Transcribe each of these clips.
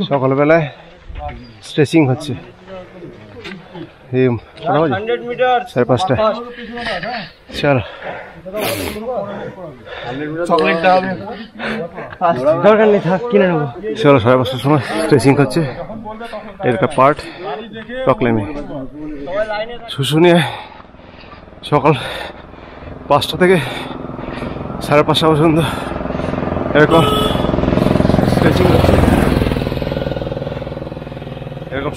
সকালবেলায় স্ট্রেচিং হচ্ছে। এই 5:30 চলো দরকার নেই, থাক কিনে নেবো। চলো 5:30টার সময় স্ট্রেচিং হচ্ছে, এর একটা পার্ট রক ক্লাইম্বিং। শুশুনিয়া সকাল 5টা থেকে 5:30 পর্যন্ত এরকম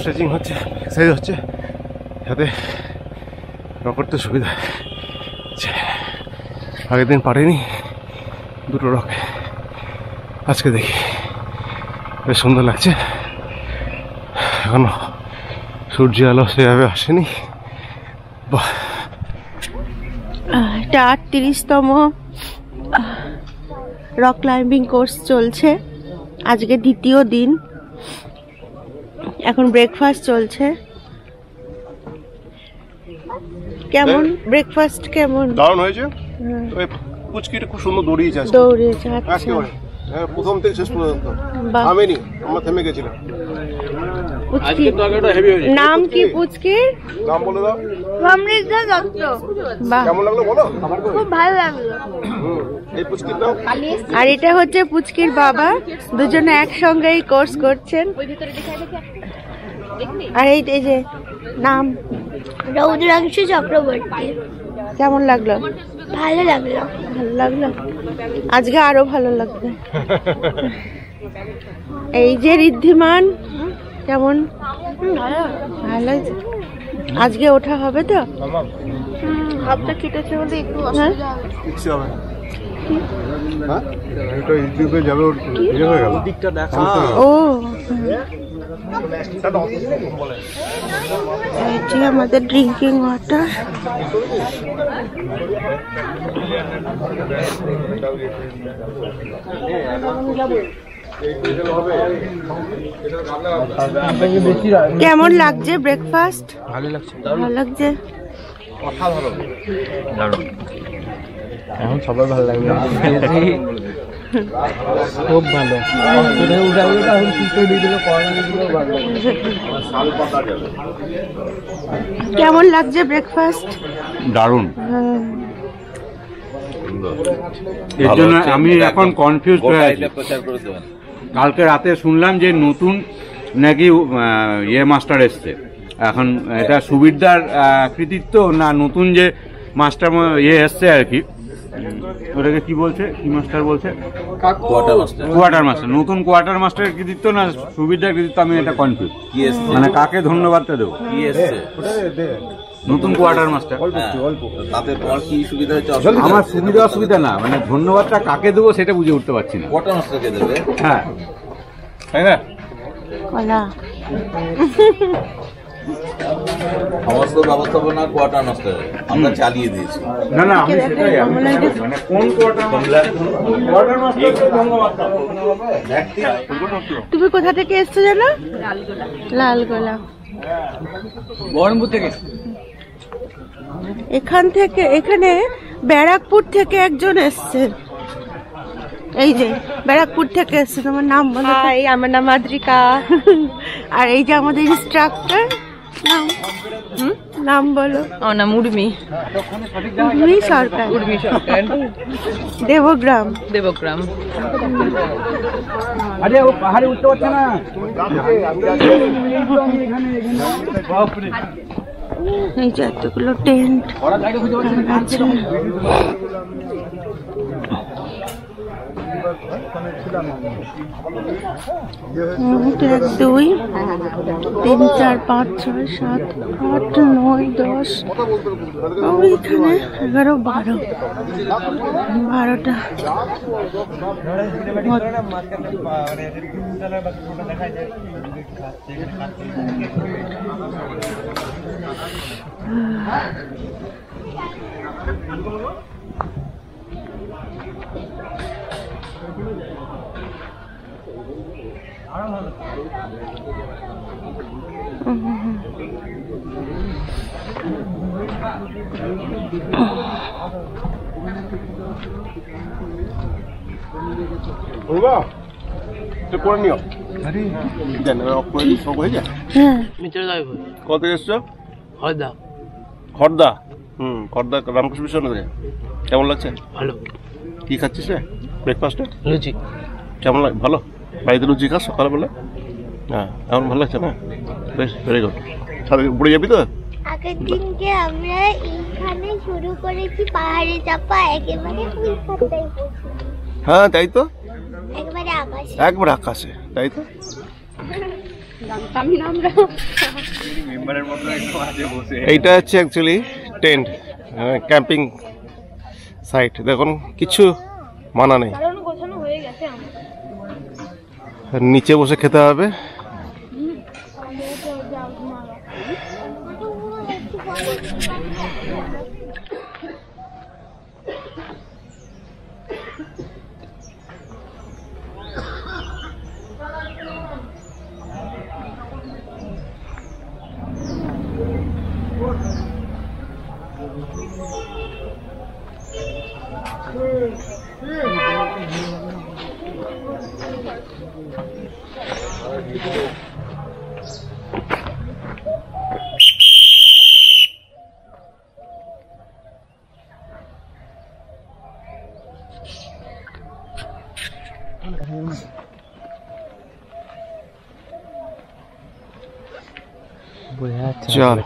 স্ট্রেচিং হচ্ছে, এক্সারসাইজ হচ্ছে, যাতে রক করতে সুবিধা। আগের দিন পারিনি 2টো রক, আজকে দেখি বেশ সুন্দর লাগছে। এখনো সূর্য আলো সেভাবে আসেনি। এটা 38তম রক ক্লাইম্বিং কোর্স চলছে, আজকে 2য় দিন। এখন ব্রেকফাস্ট চলছে। কেমন ব্রেকফাস্ট? কেমন? দারুণ হয়েছে। পুচকিটা খুব সুন্দর দৌড়িয়েছে। আচ্ছা, প্রথম থেকে শেষ পর্যন্ত আমিনি আমরা থেমে গেছিলাম। নাম কি পুচকির? নাম বলে দাও। অমৃতা দত্ত। কেমন লাগলো বলো? খুব ভালো লাগলো। এই পুচকির নাম। আর এটা হচ্ছে পুচকির বাবা, দুজনে একসঙ্গে এই কোর্স করছেন। আর এই যে নাম রৌদ্রাংশু চক্রবর্তী। কেমন লাগলো? ভালো লাগলো। ভালো লাগলো, আজকে আরো ভালো লাগবে। এই যে ঋদ্ধিমান, কেমন? ভালো, আজকে ওঠা হবে তো? হাতটা কেটেছে বলে একটু অসুবিধা হবে। ও এটি আমাদের ড্রিঙ্কিং ওয়াটার। কেমন লাগছে ব্রেকফাস্ট? ভালো লাগছে। ভালো লাগছে, এখন সবাই ভালো লাগবে। খুব ভালো। কেমন লাগছে ব্রেকফাস্ট? দারুণ। এর জন্য আমি এখন কনফিউজ হয়ে আছি। কালকে রাতে শুনলাম যে নতুন নাকি মাস্টার এসছে। এখন এটা সুবিধার কৃতিত্ব না নতুন যে মাস্টার এসছে আর কি, ওটাকে কি বলছে, কি মাস্টার বলছে? Quarter master. নতুন কোয়ার্টার মাস্টারের কৃতিত্ব না সুবিধার কৃতিত্ব, আমি এটা কনফিউজ। মানে কাকে ধন্যবাদটা দেবো? নতুন কোয়ার্টার মাস্টার। তাতে তোমার কি সুবিধা হচ্ছে? আমার সুবিধা অসুবিধা না, মানে ধন্যবাদটা কাকে দেবো সেটা বুঝে উঠতে পারছি না। কোয়ার্টার মাস্টারকে দেবে? হ্যাঁ, তাই না? কলা সমস্ত ব্যবস্থাপনা কোয়ার্টার মাস্টার আমরা চালিয়ে দিয়েছি। না না, আমি সেটাই মানে কোন কোয়ার্টার মাস্টার। তুমি কোথা থেকে এসছো জানো? লালগোলা। বহরমপুর থেকে। এখান থেকে, এখানে ব্যারাকপুর থেকে একজন এসছে। এই যে ব্যারাকপুর থেকে এসছে। তোমার নাম বলো? আমার নাম আদ্রিকা। আর এই যে আমাদের ইনস্ট্রাক্টর, নাম বলো? আমার নাম উর্মি। উর্মি সরকার। দেবগ্রাম। আরে ও পাহাড়ে উঠতে পারছে না। এই যে এতগুলো টেন্ট আছে। 1 2 3 4 5 6 7 8 9 10 ওইখানে 11 12 12টা। করে নিও। জানেন অফ করে দিই, সব হয়ে যায়। হ্যাঁ কত এসছো? খড়দা। খড়দা রামকৃষ্ণ বিশ্বনাথে। কেমন লাগছে? ভালো। কি খাচ্ছিস রে ব্রেকফাস্টে? লুচি। কেমন লাগে? ভালো। বাড়িতে লুচি খাস সকালবেলা? হ্যাঁ, এখন ভালো লাগছে না? বেশ, ভেরি গুড। সাথে উপরে যাবি তো? আগের দিনকে আমরা এইখানে শুরু করেছি পাহাড়ে চাপা, একেবারে কলকাতায় পৌঁছেছি। হ্যাঁ তাই তো, একেবারে আকাশে। একবার আকাশে, তাই তো। এইটা হচ্ছে অ্যাকচুয়ালি টেন্ট, ক্যাম্পিং সাইট। দেখুন কিছু মানা নেই, নিচে বসে খেতে হবে। চল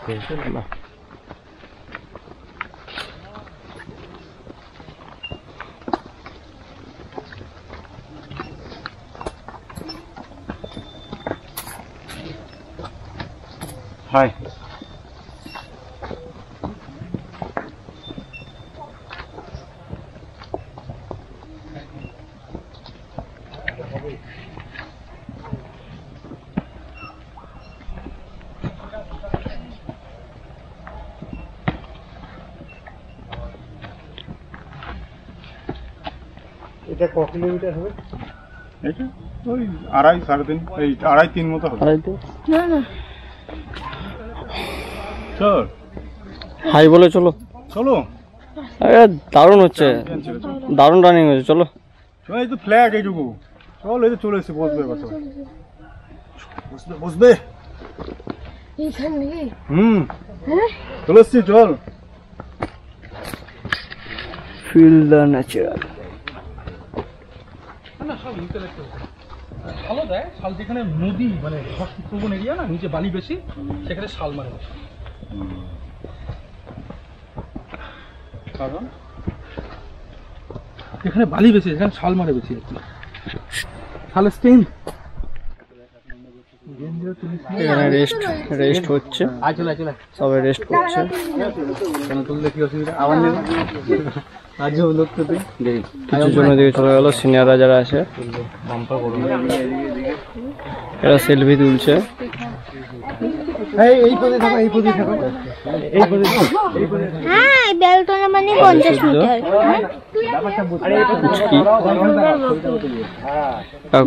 হাই। এটা ক কিলোমিটার হবে? এটা ওই 2.5 3.5 এই 2.5 3 মতো হবে। না না, চল হাই বলে চলো চলো। আরে দারুণ হচ্ছে, দারুণ রানিং হচ্ছে, চলো। চল, এই তো ফ্ল্যাগ এইটুকু। চল, এই তো চলে এসে বসবে, বসবে বসবে। চলে এসছি, চল। Feel the natural. শালও দেয়, শাল যেখানে নদী মানে প্রবণ এরিয়া না, নিচে বালি বেশি, সেখানে শাল মারে বেশি। কারণ এখানে বালি বেশি, এখানে শাল মারে বেশি আর কি। শালের স্ট্রেংথ। এখানে রেস্ট হচ্ছে, সবাই রেস্ট করছে। তুললে কি অসুবিধা? আবার নেবে আজও লোক তো কিছু জনের দিকে চলে গেল, সিনিয়ররা যারা আছে এরা সেলফি তুলছে। এই পদে থাকো, এই পদে থাকো, এই পদে। হ্যাঁ, বেলতলা মানে 50 মিটার।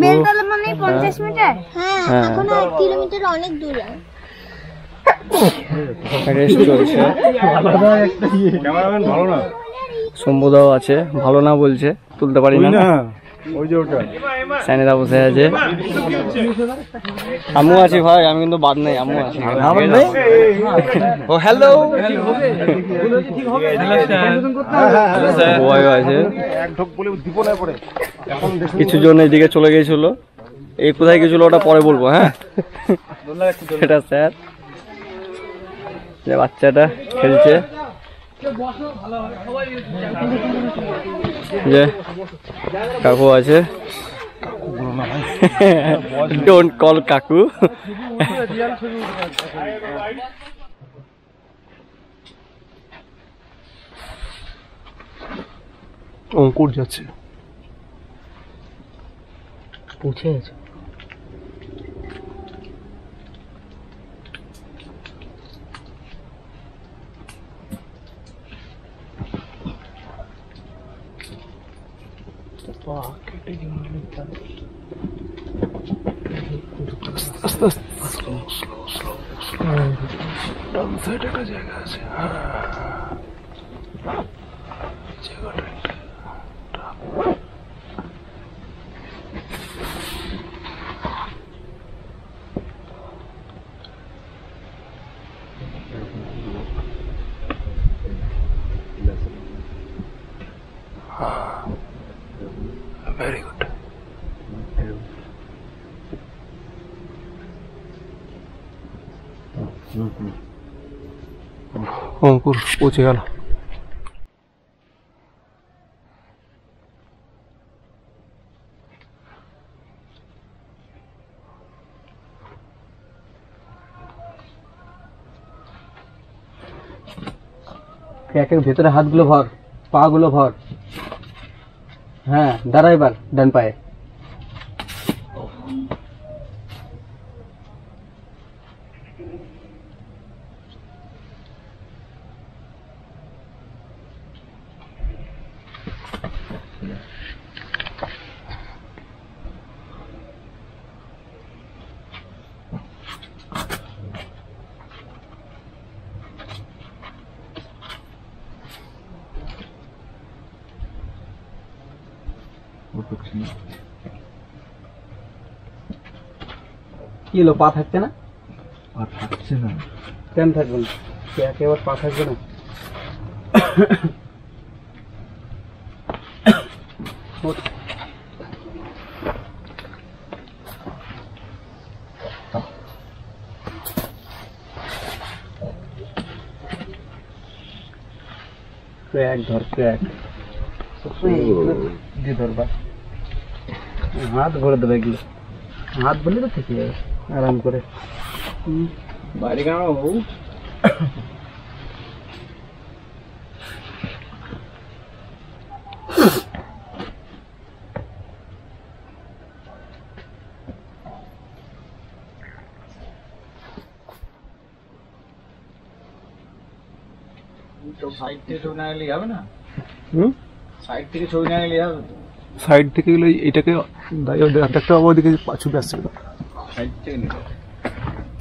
বেলতলা মানে 50 মিটার। হ্যাঁ, এখন 1 কিলোমিটার অনেক দূরে। রেস্ট চলছে। ক্যামেরাম্যান ভালো না, শম্ভুদাও আছে, ভালো না বলছে, তুলতে পারি না। ওই যে ওটা সাইনেদা বসে আছে, আমু আছি ভাই, আমি কিন্তু বাদ নেই, আমু আছি। ও হ্যালো, বয় আছে। কিছু জন এইদিকে চলে গিয়েছিল, এই কোথায় গেছিল ওটা পরে বলবো। হ্যাঁ, এটা স্যার, যে বাচ্চাটা খেলছে, যে কাকু আছে। ডোন্ট কল কাকু। অঙ্কুর যাচ্ছে, পৌঁছে গেছে। আস্তে আস্তে স্লো স্লো স্লো স্লো। ডান সাইডে একটা জায়গা আছে, জায়গাটা অঙ্কুর পৌঁছে গেল। ক্র্যাকের ভেতরে হাতগুলো ভর, পা গুলো ভর। হ্যাঁ, দাঁড়া এবার ডান পায়ে। কি হলো, পা থাকছে না? পা থাকছে না কেন থাকবে না? একেবারে পা থাকবে না? ক্র্যাক ধর, ক্র্যাক দিয়ে ধরবা। হাত ভরে দেবে এগুলো, হাত বললে তো থেকে যাবে আরাম করে। বাইরে কেন বাবু? সাইড থেকে ছবি না গেলে যাবে না? সাইড থেকে ছবি না গেলে যাবে? সাইড থেকে গেলে এটাকে একটা ওদিকে ছবি আসছে,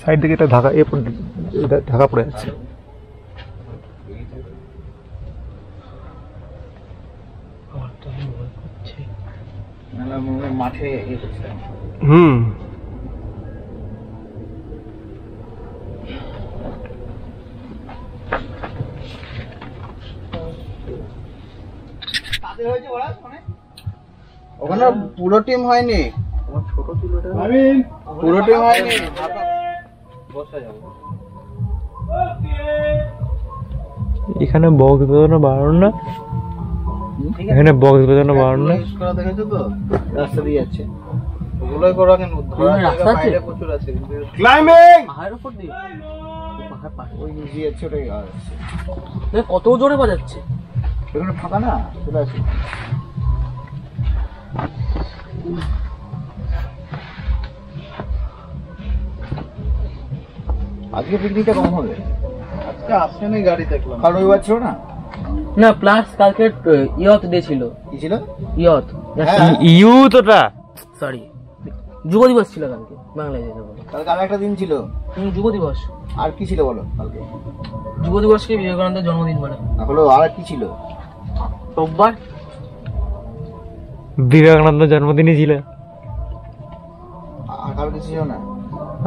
সাইড থেকে এটা ঢাকা, এটা ঢাকা পড়ে যাচ্ছে। মাঠে ওখানে পুরো টিম হয়নি, পুরো টিম হয়নি। এখানে বক্স বাজানো বারণ না, এখানে বক্স বাজানো বারণ না। দেখেছো তো রাস্তা দিয়ে যাচ্ছে, ওগুলোই করা কেন? বাইরে প্রচুর আছে, ক্লাইম্বিং পাহাড়ের উপর দিয়ে, পাহাড় ওই দিয়ে যাচ্ছে, ওটাই আসছে। কত জোরে বাজাচ্ছে, এখানে ফাঁকা না, চলে আসে। আজকে পিকনিকটা কম হবে, আজকে আসছে না গাড়ি দেখলাম, কারণ রবিবার ছিল না। না প্লাস কালকে ইয়ত ডে ছিল। কি ছিল? ইয়ত, ইউথ, ওটা সরি যুব দিবস ছিল কালকে বাংলাদেশে। কালকে আর একটা দিন ছিল, যুব দিবস। আর কি ছিল বলো? কালকে যুব দিবসকে বিবেকানন্দের জন্মদিন বলে। হলো, আর কি ছিল? রোববার বিবেকানন্দ জন্মদিনই ছিল। আর কালকে ছিল না?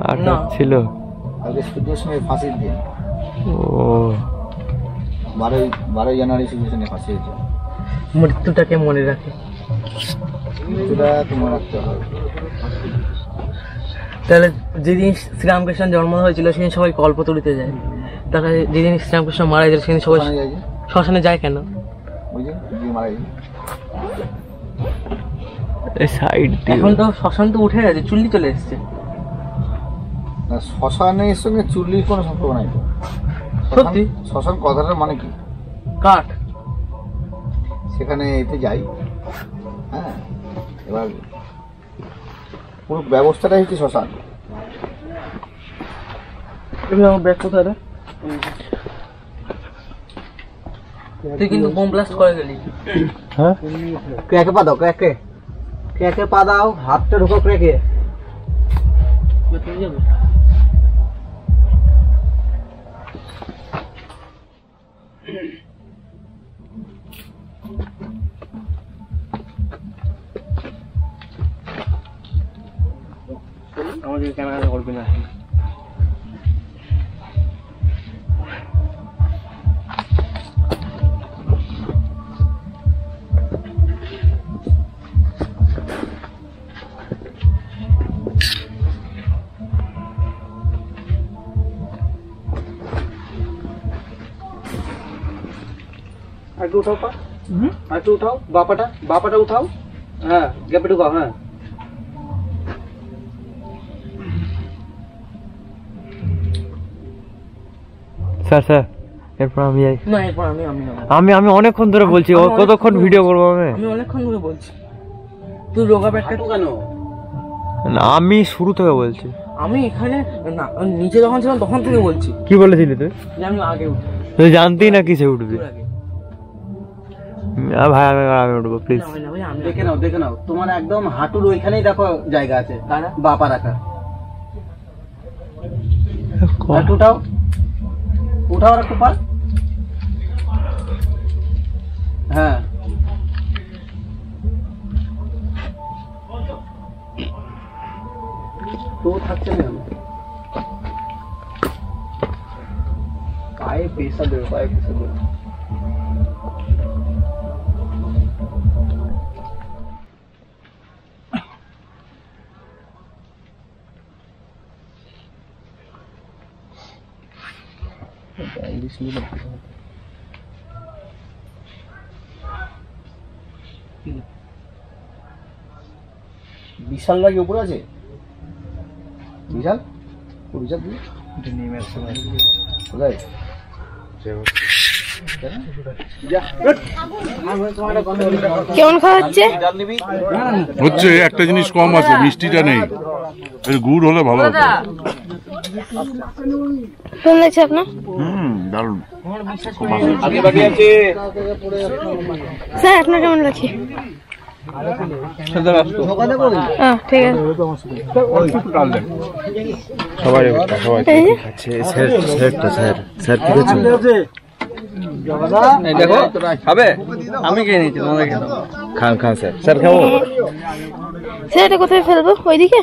আর ছিল কালকে সূর্য সেনের ফাঁসির দিন। ও 12 জানুয়ারি সূর্য সেনের ফাঁসি হয়েছে। মৃত্যুটাকে মনে রাখে, মৃত্যুটা তোমার রাখতে হবে। তাহলে যেদিন শ্রীরামকৃষ্ণ জন্ম হয়েছিল সেদিন সবাই কল্পতরুতে যায়, তাহলে যেদিন শ্রীরামকৃষ্ণ মারা যায় সেদিন সবাই শ্মশানে যায় কেন? এখন তো শ্মশান তো উঠে গেছে, চুল্লি চলে এসছে। শ্মশানের সঙ্গে চুল্লির কোনো সম্পর্ক নাই তো। সত্যি? শ্মশান কথাটার মানে কি? কাঠ। সেখানে এতে যাই, হ্যাঁ, এবার পুরো ব্যবস্থাটাই হচ্ছে শ্মশান। ব্যাগ কোথায় রে? তুই কিন্তু বোম ব্লাস্ট করে গেলি। হ্যাঁ, ক্র্যাকে পা দাও, ক্র্যাকে ক্র্যাকে পা দাও, হাতটা ঢুকো ক্র্যাকে। আমাদের ক্যামেরা করবি না। একটু উঠাও পা, একটু উঠাও, বাপাটা উঠাও, হ্যাঁ গ্যাপে ঢুকাও, হ্যাঁ স্যার স্যার এরপর আমি যাই। না এরপর আমি আমি আমি অনেকক্ষণ ধরে বলছি, ও কতক্ষণ ভিডিও করবো আমি? আমি অনেকক্ষণ ধরে বলছি তুই রোগা পেটটা কেন? না, আমি শুরু থেকে বলছি। আমি এখানে না নিচে যখন ছিলাম তখন থেকে বলছি। কি বলেছিলি তুই? যে আমি আগে উঠবো। তুই জানতেই না কিসে উঠবি। ভাই আমি উঠবো প্লিজ। দেখে নাও তোমার একদম হাঁটুর ওইখানেই দেখো জায়গা আছে বাপা রাখা। উঠাও উঠাও আর একটু পা, হ্যাঁ তো থাকছে না পায়ে পেশা দেবে, পায়ে পেশা দেবে। বিশাল লাগে উপরে আছে, বিশাল বিশাল কোথায় কেমন খাওয়া হচ্ছে? হচ্ছে একটা জিনিস কম আছে, মিষ্টিটা নেই, গুড় হলে ভালো হতো। কেমন লাগছে আপনার? দারুণ। স্যার আপনার কেমন লাগছে? ঠিক আছে সবাই স্যার কি হচ্ছে? দেখো খাবে, আমি খেয়ে নিচ্ছি, তোমাদের খেয়ে খান স্যার। স্যার খাবো। স্যার এটা কোথায় ফেলবো? ওইদিকে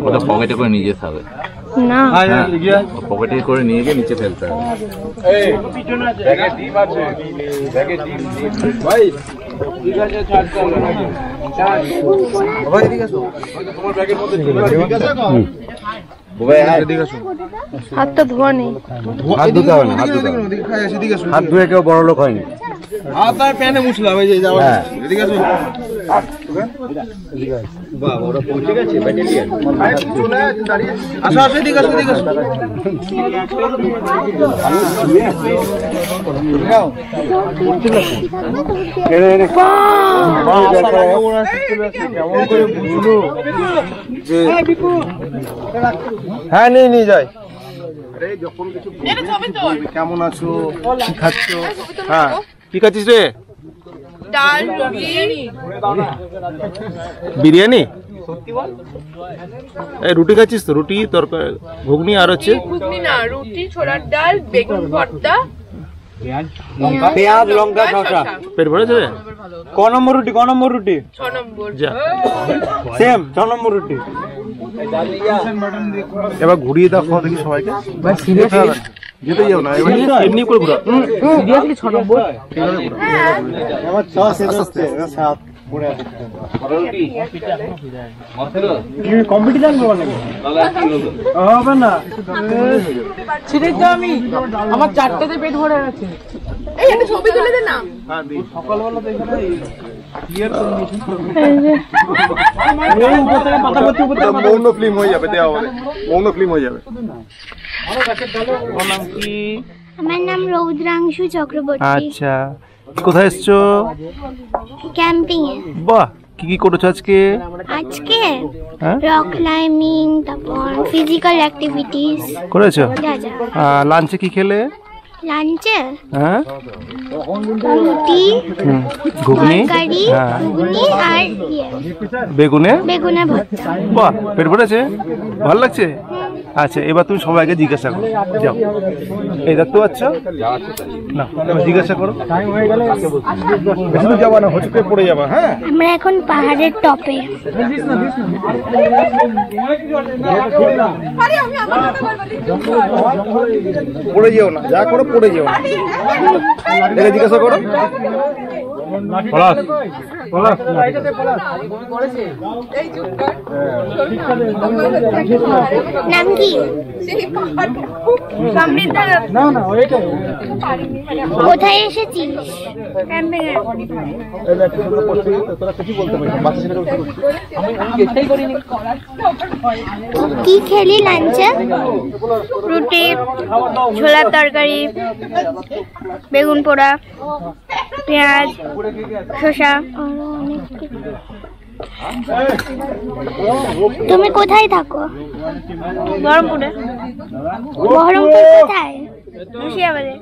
ওটা পকেটে করে নিয়ে যেতে হবে না, পকেটে করে নিয়ে গিয়ে নিচে ফেলতে হবে। হাতটা ধোয়া নেই। হাত ধুতে হবে না, হাত ধুয়ে কেউ বড় লোক হয়নি। আপনার প্যানে মুছলাম এই যে এদিকে আসুন। বাবা ওরা পৌঁছে গেছে ব্যাটালিয়ন। আসো আসো এদিকে আসো, এদিকে আসো। হ্যাঁ নিয়ে যাই। কেমন আছো, কি খাচ্ছ? হ্যাঁ কি খাচ্ছিস রে? ডাল, বিরিয়ানি। এই রুটি খাচ্ছিস তো? রুটি তরকারি ঘুগনি আর হচ্ছে ঘুগনি না, রুটি, ছোলার ডাল, বেগুন ভর্তা, পেঁয়াজ লঙ্কা শসা। পেট ভরেছে রে? ক নম্বর রুটি? 6 নম্বর। যা সেম 6 নম্বর রুটি। এবার ঘুরিয়ে দাও, খাওয়া দেখি সবাইকে। যেতে যাও না, এবার এমনি করে ঘুরা। সিরিয়াসলি 6 নম্বর। আমার 6 শেষ হচ্ছে, 7 পড়ে আছে। কম্পিটিশন করব নাকি? হবে না, ছিড়েই তো আমি, আমার 4টাতে পেট ভরে গেছে। এই একটা ছবি তুলে দে না। হ্যাঁ দি সকালবেলা তো এখানে ক্লিয়ার করে নিয়েছি। এই উপর থেকে পাতা পড়তে উপর থেকে মৌন ফিল্ম হয়ে যাবে, দেওয়া হবে মৌন ফিল্ম হয়ে যাবে। নাম কি? আমার নাম রৌদ্রাংশু চক্রবর্তী। আচ্ছা, কোথায় এসছো? ক্যাম্পিং এ। বাহ, কি কি করেছো আজকে? আজকে রক ক্লাইম্বিং, তারপর ফিজিক্যাল অ্যাক্টিভিটিস করেছো? যা যা। লাঞ্চে কি খেলে? লাঞ্চে হ্যাঁ রুটি, ঘুগনি, তরকারি, ঘুগনি আর বেগুনের ভর্তা। বাহ, পেট ভরেছে? ভালো লাগছে? আচ্ছা, এবার তুমি সবাইকে জিজ্ঞাসা করো, যাও। এই দেখতে পাচ্ছ না, জিজ্ঞাসা করো। বেশি দূর যাবা না, হোঁচটে পড়ে যাবা। হ্যাঁ আমরা এখন পাহাড়ের টপে। পড়ে যেও না, যা করো পড়ে যেও না। জিজ্ঞাসা করো। পলাশ নাম কি? কোথায় এসেছিস? কি খেলি লাঞ্চে? রুটি, ছোলার তরকারি, বেগুন পোড়া, পেঁয়াজ, শসা। তুমি কোথায় থাকো? বহরমপুরে। বহরমপুর কোথায়? মুর্শিদাবাদে।